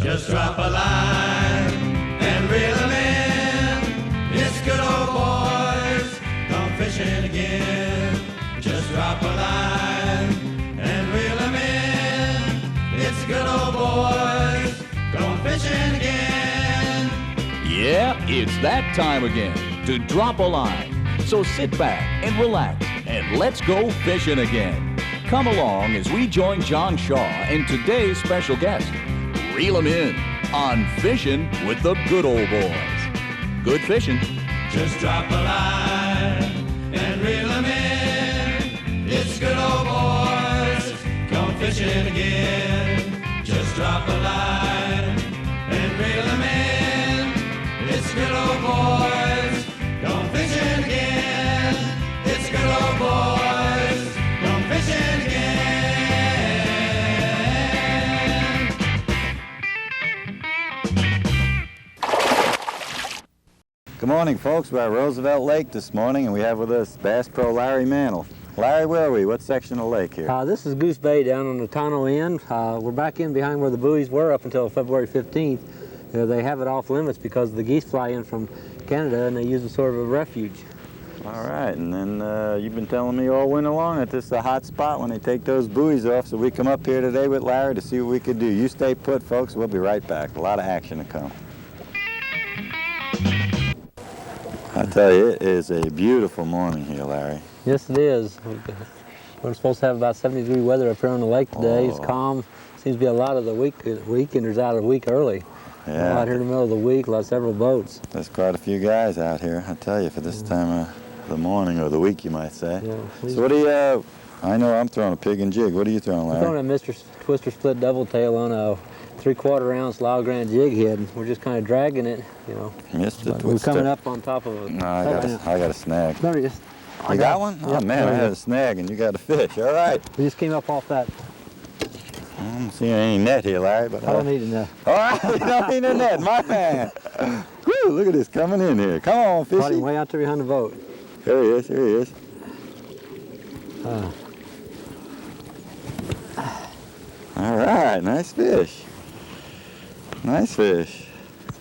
Just drop a line and reel 'em in. It's good old boys, come fishing again. Just drop a line and reel 'em in. It's good old boys, come fishing again. Yeah, it's that time again to drop a line. So sit back and relax and let's go fishing again. Come along as we join John Shaw and today's special guest. Reel 'em in on Fishing with the Good Old Boys. Good fishing. Just drop a line and reel 'em in. It's good old boys, come fishing again. Just drop a line and reel 'em in. It's good old boys, come fishing again. It's good old boys, come fishing again. Good morning, folks. We're at Roosvelt Lake this morning, and we have with us Bass Pro Larry Mantle. Larry, where are we? What section of the lake here? This is Goose Bay down on the Tonto end. We're back in behind where the buoys were up until February 15th. They have it off limits because the geese fly in from Canada and they use it sort of a refuge. All right, and then you've been telling me all winter long that this is a hot spot when they take those buoys off, so we come up here today with Larry to see what we could do. You stay put, folks. We'll be right back. A lot of action to come. I tell you, it is a beautiful morning here, Larry. Yes, it is. We're supposed to have about 70-degree weather up here on the lake today. It's calm. Seems to be a lot of the weekenders out a week early. Yeah. Out here in the middle of the week, several boats. There's quite a few guys out here, I tell you, for this time of the morning or the week, you might say. Yeah. So what do you, I know I'm throwing a pig and jig. What are you throwing, Larry? I'm throwing a Mr. Twister split double tail on a 3/4 ounce Lyle Grant jig head. We're just kind of dragging it, you know. Mr. Twister. We're coming up on top of it. No, I got a snag. No, You got one? Oh, Yep, man, I had a snag and you got a fish. All right. We just came up off that. I don't see any net here, Larry, but I don't need enough. all right, you don't need a net, my man. Woo, look at this coming in here. Come on, Brought him fishy. way out there behind the boat. Here he is, here he is. All right, nice fish. Nice fish.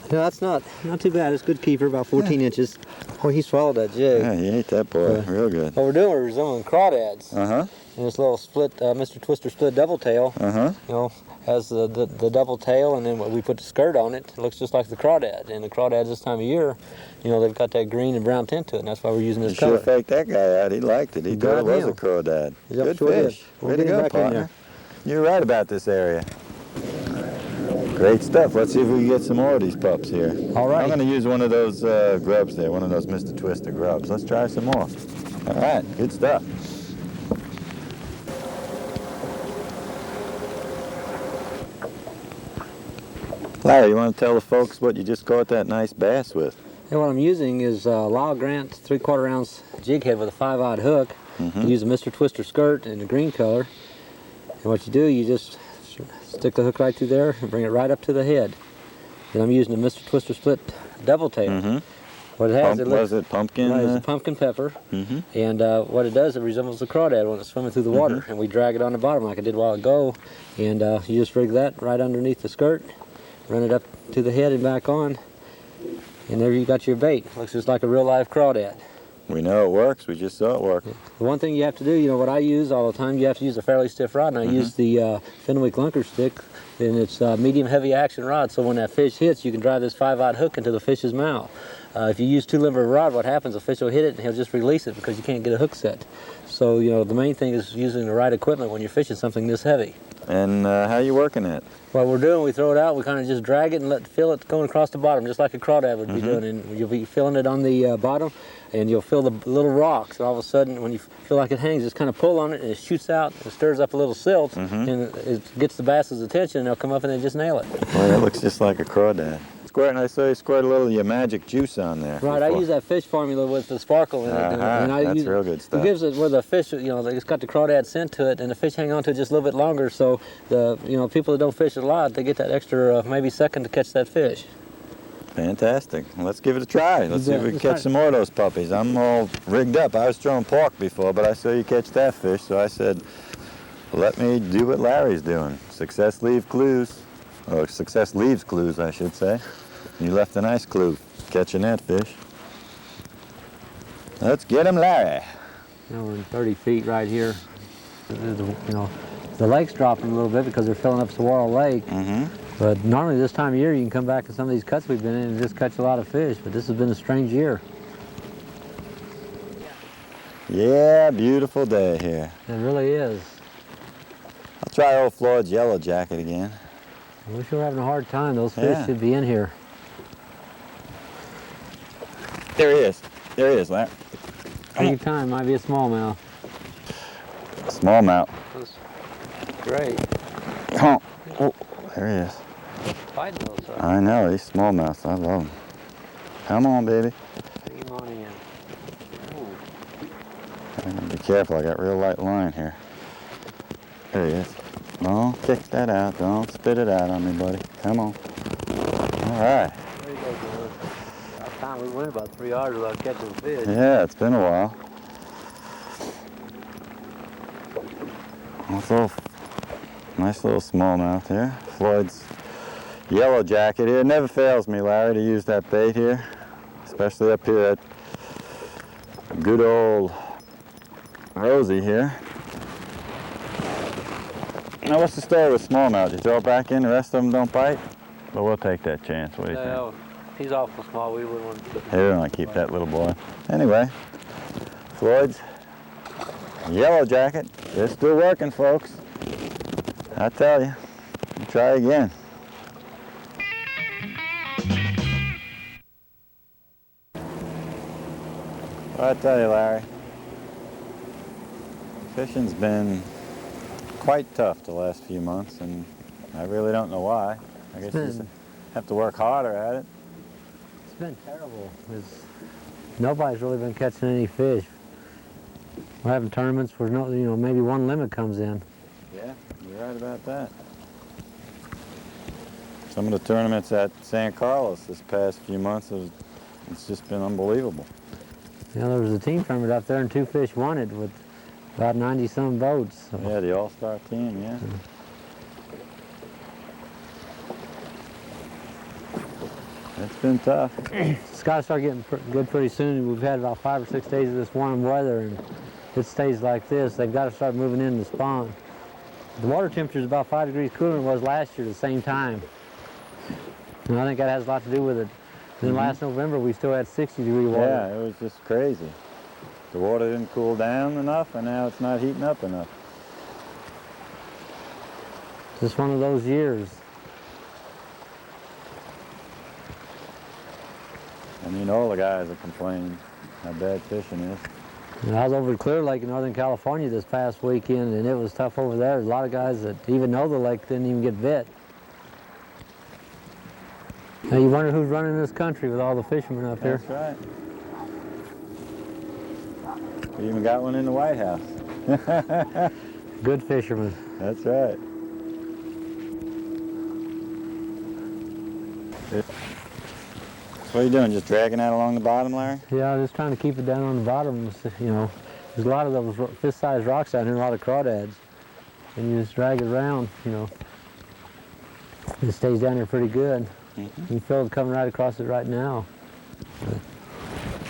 Yeah, that's not too bad. It's a good keeper, about 14 inches. Oh, he swallowed that jig. Yeah, he ate that boy, real good. What we're doing, we're resembling crawdads. Uh-huh. And this little split, Mr. Twister split double tail, Uh-huh. you know, has the double tail, and then we put the skirt on it. It looks just like the crawdad. And the crawdads this time of year, you know, they've got that green and brown tint to it, and that's why we're using You this should color. have faked that guy out. He liked it. He thought it was a crawdad. Yep, Good sure did. fish. We'll Way to get him go, back in partner. there. You're right about this area. Great stuff. Let's see if we can get some more of these pups here. All right. I'm going to use one of those grubs there, one of those Mr. Twister grubs. Let's try some more. All right, good stuff. Larry, you want to tell the folks what you just caught that nice bass with? And what I'm using is Lyle Grant 3/4 ounce jig head with a 5/0 hook. You use a Mr. Twister skirt in the green color. And what you do, you just stick the hook right through there and bring it right up to the head. And I'm using a Mr. Twister split double tail. What it has, Was it pumpkin? Right, it's a pumpkin pepper. And what it does, it resembles a crawdad when it's swimming through the water. And we drag it on the bottom like I did a while ago. And you just rig that right underneath the skirt, run it up to the head and back on. And there you got your bait. Looks just like a real live crawdad. We know it works. We just saw it work. The one thing you have to do, you know, what I use all the time, you have to use a fairly stiff rod, and I use the Fenwick Lunker stick, and it's a medium heavy action rod, so when that fish hits, you can drive this 5/0 hook into the fish's mouth. If you use too limber a rod, what happens, the fish will hit it and he'll just release it because you can't get a hook set. So, you know, the main thing is using the right equipment when you're fishing something this heavy. And how you working it? What we're doing, we throw it out, we kind of just drag it and feel it going across the bottom, just like a crawdad would be doing. And you'll be feeling it on the bottom, and you'll feel the little rocks. And all of a sudden, when you feel like it hangs, just kind of pull on it, and it shoots out, and stirs up a little silt, and it gets the bass's attention, and they'll come up and they just nail it. Well, that looks just like a crawdad. Squirt, and I saw you squirt a little of your magic juice on there. Right, I use that fish formula with the sparkle in it. And That's real good stuff. It gives it where the fish, you know, it's got the crawdad scent to it, and the fish hang on to it just a little bit longer. So the, you know, people that don't fish a lot, they get that extra maybe second to catch that fish. Fantastic. Well, let's give it a try. Let's see if we can catch some more of those puppies. I'm all rigged up. I was throwing pork before, but I saw you catch that fish, so I said, let me do what Larry's doing. Success leave clues. Or success leaves clues, I should say. You left a nice clue catching that fish. Let's get him, Larry. Now we're in 30 feet right here. You know, the lake's dropping a little bit because they're filling up Saguaro Lake. But normally this time of year you can come back to some of these cuts we've been in and just catch a lot of fish. But this has been a strange year. Yeah, beautiful day here. It really is. I'll try old Floyd's yellow jacket again. I wish we were having a hard time. Those fish should be in here. There he is. There he is, Larry. Take your time. Might be a smallmouth. Smallmouth. Great. Oh, there he is. Fighting those up. I know, these smallmouths. I love them. Come on, baby. Bring him on in. Be careful, I got real light line here. There he is. Don't kick that out. Don't spit it out on me, buddy. Come on. All right. There you go, George. Last time we went about 3 hours without catching fish. Yeah, it's been a while. Nice little smallmouth here. Floyd's yellow jacket here. It never fails me, Larry, to use that bait here. Especially up here at good old Rosie here. Now, what's the story with smallmouth? You throw it back in, the rest of them don't bite? But we'll take that chance. What do you think? He's awful small. We wouldn't want to keep him. Hey, we don't want to keep that little boy. Anyway, Floyd's yellow jacket. It's still working, folks. I tell you. Try again. Well, I tell you, Larry, fishing's been quite tough the last few months, and I really don't know why. I guess you just have to work harder at it. It's been terrible. Nobody's really been catching any fish. We're having tournaments where maybe one limit comes in. Yeah, you're right about that. Some of the tournaments at San Carlos this past few months, it's just been unbelievable. There was a team tournament up there and 2 fish won it with about 90-some boats. So. Yeah, the all-star team, yeah. It's been tough. It's got to start getting good pretty soon. We've had about 5 or 6 days of this warm weather, and if it stays like this, they've got to start moving in to spawn. The water temperature is about 5 degrees cooler than it was last year at the same time. And I think that has a lot to do with it. Then last November, we still had 60-degree water. Yeah, it was just crazy. The water didn't cool down enough, and now it's not heating up enough. Just one of those years. And you know all the guys are complaining how bad fishing is. I was over at Clear Lake in Northern California this past weekend, and it was tough over there. There's a lot of guys that even know the lake didn't even get bit. Now you wonder who's running this country with all the fishermen up here. That's right. We even got one in the White House. Good fishermen. That's right. So what are you doing, just dragging that along the bottom, Larry? Yeah, just trying to keep it down on the bottom. There's a lot of those fist-sized rocks down here, a lot of crawdads. And you just drag it around, It stays down here pretty good. You feel it coming right across it right now.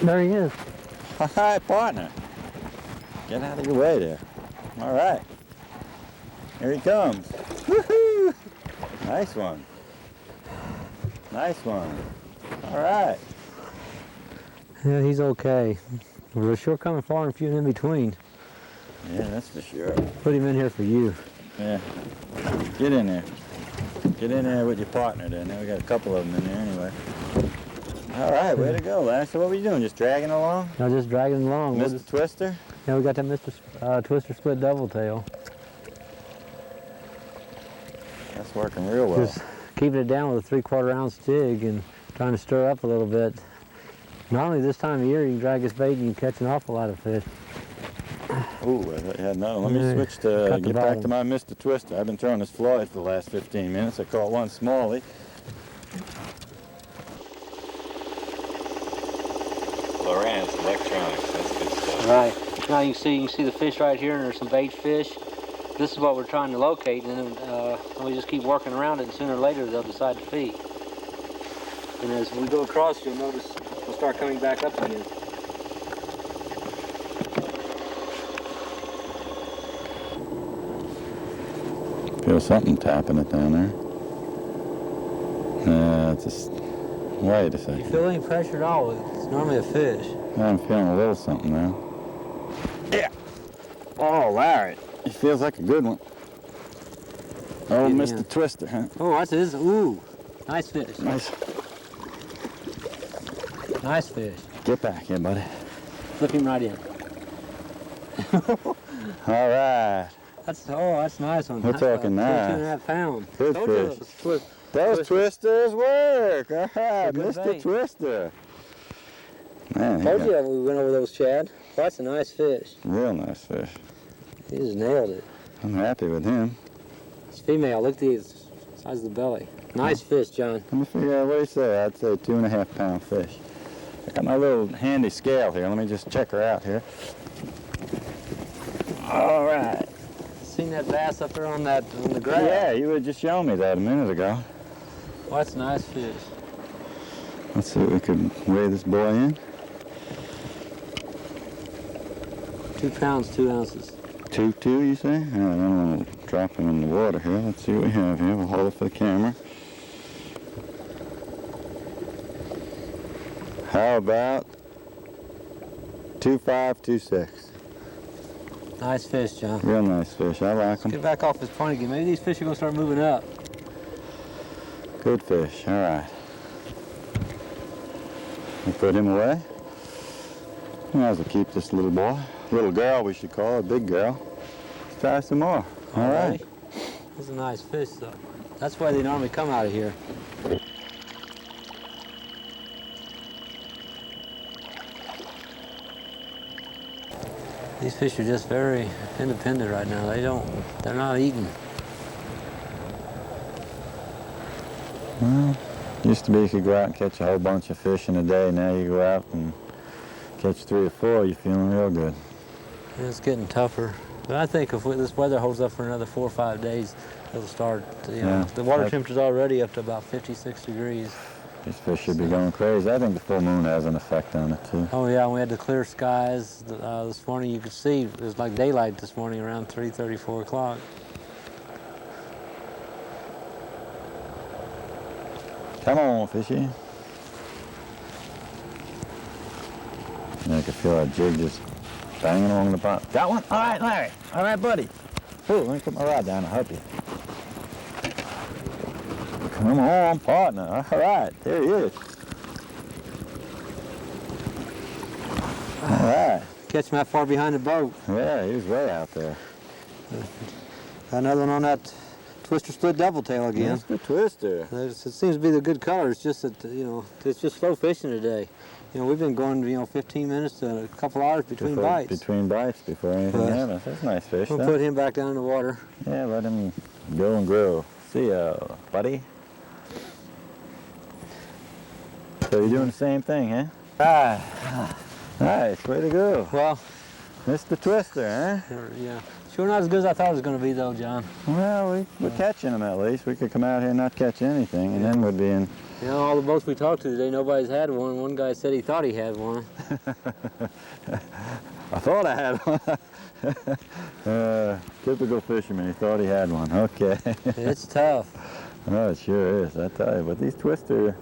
There he is. Hi, partner. Get out of your way there. All right. Here he comes. Woohoo! Nice one. Nice one. All right. Yeah, he's okay. We're sure coming far and few in between. Yeah, that's for sure. Put him in here for you. Yeah. Get in there. Get in there with your partner then. Now we got a couple of them in there anyway. All right, way to go, Larry. So what were you doing? Just dragging along? No, just dragging along. Mr. Twister? Yeah, we got that Mr. Twister split double tail. That's working real well. Just keeping it down with a 3/4 ounce jig and trying to stir up a little bit. Normally this time of year you can drag this bait and you catch an awful lot of fish. Ooh, I had another. Let me switch to get back to my Mr. Twister. I've been throwing this Floyd for the last 15 minutes. I caught one smallie. Lowrance Electronics, that's good stuff. Right. Now you can see the fish right here, and there's some bait fish. This is what we're trying to locate, and then we just keep working around it, and sooner or later they'll decide to feed. And as we go across, you'll notice they'll start coming back up again. Feel something tapping it down there. It's just, wait a second. You feel any pressure at all? It's normally a fish. I'm feeling a little something now. Yeah. Oh, Larry. It feels like a good one. Oh, Mr. Twister, huh? Oh, that's it. Ooh, nice fish. Nice. Nice fish. Get back here, buddy. Flip him right in. All right. That's nice one. We're talking nice. 2.5 pounds. Good fish. Those twisters work. All right, Mr. bait. Twister. Man, Told you we went over those, Chad. That's a nice fish. real nice fish. He just nailed it. I'm happy with him. It's female. Look at the size of the belly. Nice fish, John. Let me figure out what you say. I'd say 2.5 pound fish. I got my little handy scale here. Let me just check her out here. All right. Seen that bass up there on the grass? Yeah, you were just showing me that a minute ago. Well, that's a nice fish. Let's see what we could weigh this boy in. 2 pounds, 2 ounces. 2.2, you say? All right, I don't want to drop him in the water here. Let's see what we have here. We'll hold it for the camera. How about 2.5, 2.6? Nice fish, John. Real nice fish. I like them. Get back off this point again. Maybe these fish are going to start moving up. Good fish. All right. We put him away. Might as well keep this little boy. Little girl, we should call her. Big girl. Let's try some more. All right. This is a nice fish, though. That's why they normally come out of here. These fish are just very independent right now. They're not eating. Well, used to be you could go out and catch a whole bunch of fish in a day. Now you go out and catch 3 or 4, you're feeling real good. It's getting tougher. But I think if this weather holds up for another 4 or 5 days, it'll start, the water temperature's already up to about 56 degrees. These fish should be going crazy. I think the full moon has an effect on it, too. Oh, yeah, and we had the clear skies this morning. You could see it was like daylight this morning around 3:30, 4 o'clock. Come on, fishy. I can feel that jig just banging along the bottom. Got one? All right, Larry. All right, buddy. Oh, let me put my rod down to help you. Come on, partner. All right, there he is. All right. Catch him that far behind the boat. Yeah, he was way out there. Got another one on that twister split double tail again. That's the twister. It seems to be the good color. It's just that, it's just slow fishing today. We've been going, 15 minutes to a couple hours between bites. Between bites before anything happens. That's a nice fish, We'll though. put him back down in the water. Yeah, let him go and grow. See ya, buddy. So you're doing the same thing, huh? Ah, nice, way to go. Well, Mr. Twister, huh? yeah. Sure not as good as I thought it was going to be, though, John. Well, we're catching them at least. We could come out here and not catch anything, and then we'd be in. All the boats we talked to today, nobody's had one. One guy said he thought he had one. I thought I had one. Typical fisherman, he thought he had one. Okay. It's tough. Oh, it sure is, I tell you. But these twister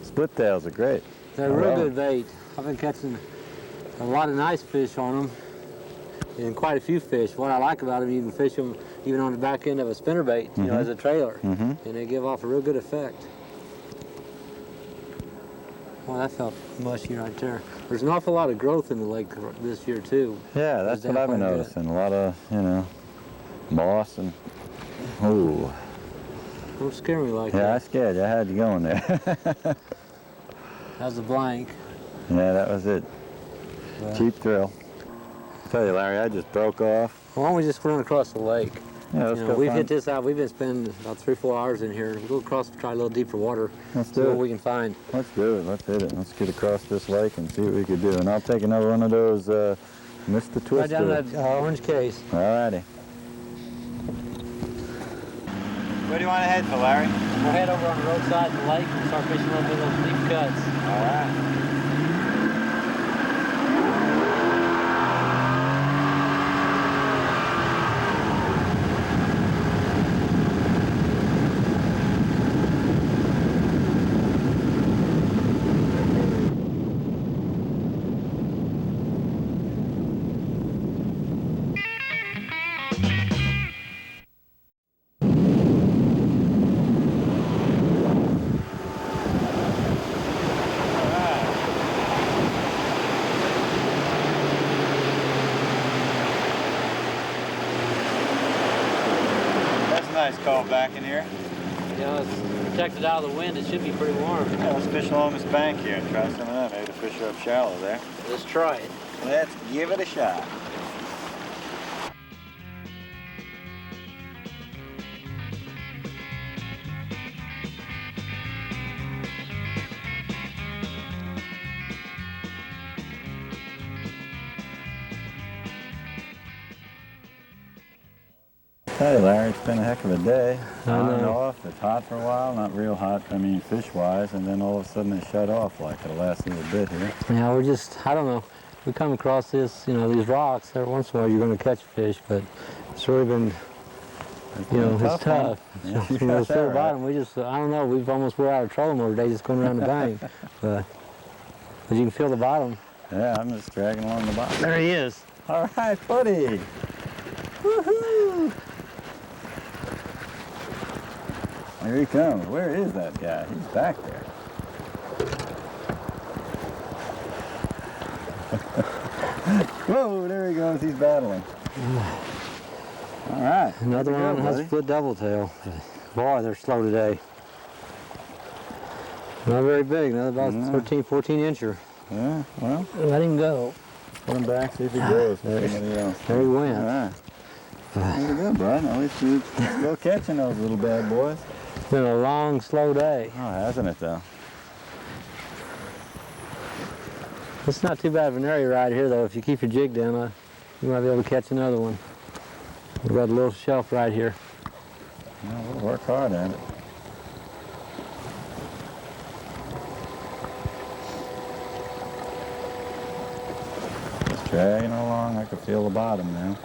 split tails are great. They're real good bait. I've been catching a lot of nice fish on them, and quite a few fish. What I like about them, you can fish them even on the back end of a spinnerbait, as a trailer, and they give off a real good effect. Well, that felt mushy right there. There's an awful lot of growth in the lake this year, too. Yeah, that's what I've been noticing. A lot of, moss and, ooh. Don't scare me like that. Yeah, I scared you. I had you going there. That was a blank. Yeah, that was it. Cheap thrill. Tell you, Larry, I just broke off. Why don't we just run across the lake? Yeah, let's go we've find. hit this out. We've been spending about 3 or 4 hours in here. We'll go across and try a little deeper water. Let's see do what it. we can find. Let's do it. Let's hit it. Let's get across this lake and see what we could do. And I'll take another one of those Mr. Twister. Right down that orange case. All righty. Where do you want to head for, Larry? We'll head over on the roadside of the lake and start fishing a little bit of those deep cuts. All right. Nice cold back in here. Yeah, it's protected out of the wind. It should be pretty warm. Yeah, let's fish along this bank here and try some of that. Maybe the fish are up shallow there. Let's try it. Let's give it a shot. Hey Larry, it's been a heck of a day. On and off. It's hot for a while, not real hot, I mean fish-wise, and then all of a sudden it shut off like the last little bit here. Yeah, we're just, I don't know, we come across this, you know, these rocks, every once in a while you're going to catch fish, but it's really been, you know, it's tough. Yeah, You know, it's the bottom, we just, I don't know, we've almost wore out a trolling motor today just going around the bank. But you can feel the bottom. Yeah, I'm just dragging along the bottom. There he is. All right, buddy. Woohoo! Here he comes. Where is that guy? He's back there. Whoa, there he goes. He's battling. All right. Another one has a split double tail. Boy, they're slow today. Not very big, not about 13, 14 incher. Yeah, well. Let him go. Put him back, see if he grows for somebody else. There he went. All right. Very good, bud. At least you're still catching those little bad boys. It's been a long, slow day. Oh, hasn't it, though? It's not too bad of an area right here, though. If you keep your jig down, you might be able to catch another one. We've got a little shelf right here. Well, we'll work hard at it. Just dragging along. I can feel the bottom now.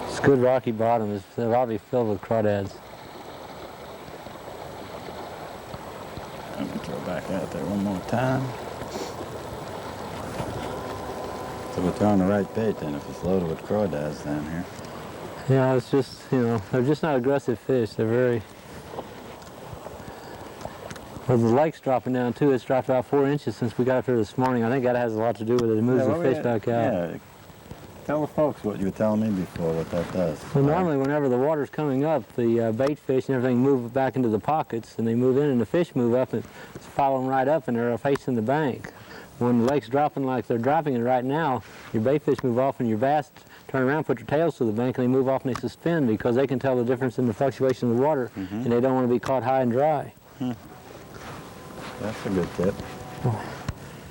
It's good rocky bottom. It's probably filled with crawdads. Let me throw back out there one more time. So we're throwing the right bait then if it's loaded with crawdads down here. Yeah, it's just, you know, they're just not aggressive fish. They're very... Well, the lake's dropping down too. It's dropped about 4 inches since we got up here this morning. I think that has a lot to do with it. It moves the fish back out. Yeah. Tell the folks what you were telling me before, what that does. Well, normally whenever the water's coming up, the bait fish and everything move back into the pockets, and they move in, and the fish move up and follow them right up, and they're facing the bank. When the lake's dropping like they're dropping it right now, your bait fish move off, and your bass turn around, put their tails to the bank, and they move off and they suspend because they can tell the difference in the fluctuation of the water, and they don't want to be caught high and dry. That's a good tip.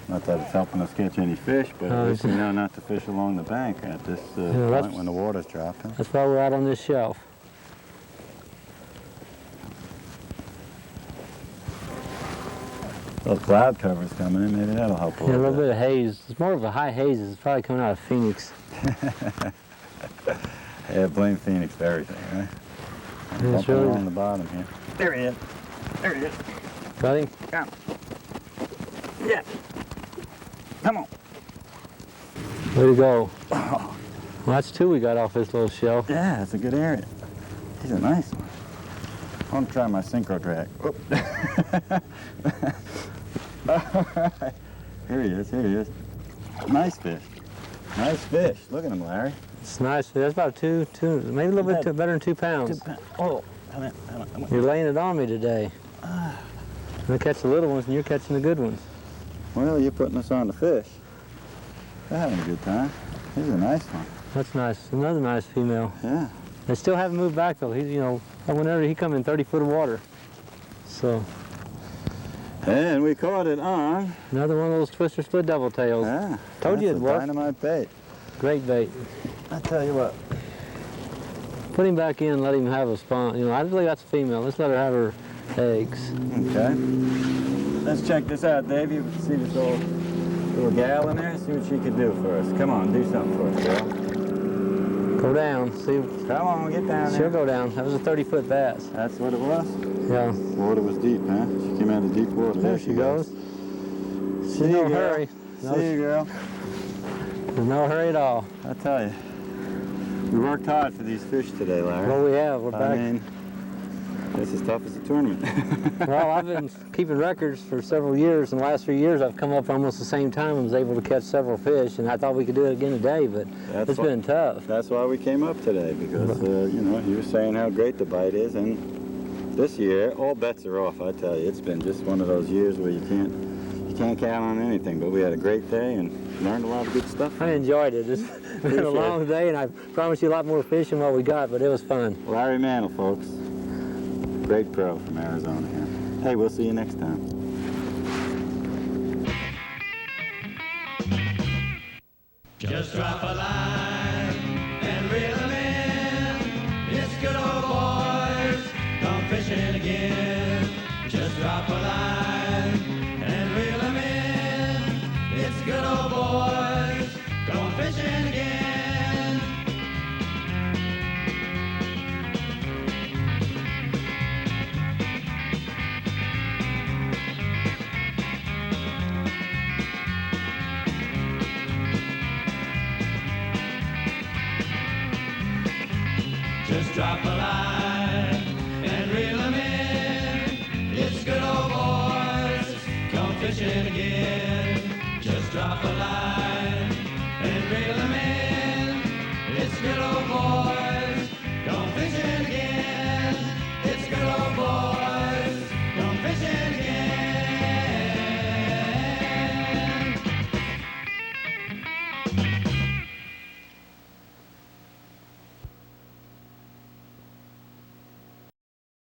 Not that it's helping us catch any fish, but at least we know not to fish along the bank at this point when the water's dropping. That's why we're out on this shelf. Those cloud covers coming in, maybe that'll help a Yeah, a little little bit of haze. It's more of a high haze. It's probably coming out of Phoenix. Yeah, blame Phoenix for everything, right? I'm bumping along the bottom here. There he is. There he is. Got him? Come. Yeah. Come on. Way to go. Well, that's two we got off this little shelf. Yeah, it's a good area. He's a nice one. I want to try my synchro drag. All right. Here he is, here he is. Nice fish. Nice fish. Look at him, Larry. It's nice. That's about two, maybe a little bit better than 2 pounds. 2 pounds. Oh, come on. You're laying it on me today. I catch the little ones and you're catching the good ones. Well, you're putting us on the fish. They're having a good time. He's a nice one. That's nice. Another nice female. Yeah. They still haven't moved back though. He's, you know, whenever he come in 30 foot of water. So. And we caught it on. Another one of those twister split double tails. Yeah. Told you it'd work. Dynamite bait. Great bait. I tell you what. Put him back in, let him have a spawn. You know, I believe that's a female. Let's let her have her eggs. Okay. Let's check this out, Dave. You see this little gal in there? See what she can do for us. Come on, do something for us, girl. Go down. See. Come on, get down there. She'll go down. That was a 30-foot bass. That's what it was? Yeah. Water was deep, huh? She came out of deep water. There she goes. See No you, girl. hurry. See you, girl. There's no hurry at all. I tell you. We worked hard for these fish today, Larry. Well, we have. We're back. I mean, it's as tough as a tournament. Well, I've been keeping records for several years. In the last 3 years, I've come up almost the same time and was able to catch several fish, and I thought we could do it again today, but it's been tough. That's why we came up today, because, you know, you were saying how great the bite is, and this year, all bets are off, I tell you. It's been just one of those years where you can't count on anything, but we had a great day and learned a lot of good stuff. I enjoyed it. It's been a long day, and I promised you a lot more fish than what we got, but it was fun. Larry Mantle, folks. Great pro from Arizona here. Hey, we'll see you next time. Just drop a line and reel 'em in. It's good old boys, gone fishing again. Just drop a line and reel 'em in. It's good old boys, gone fishing again. Just drop a line and reel 'em in. It's good old boys, come fishing again.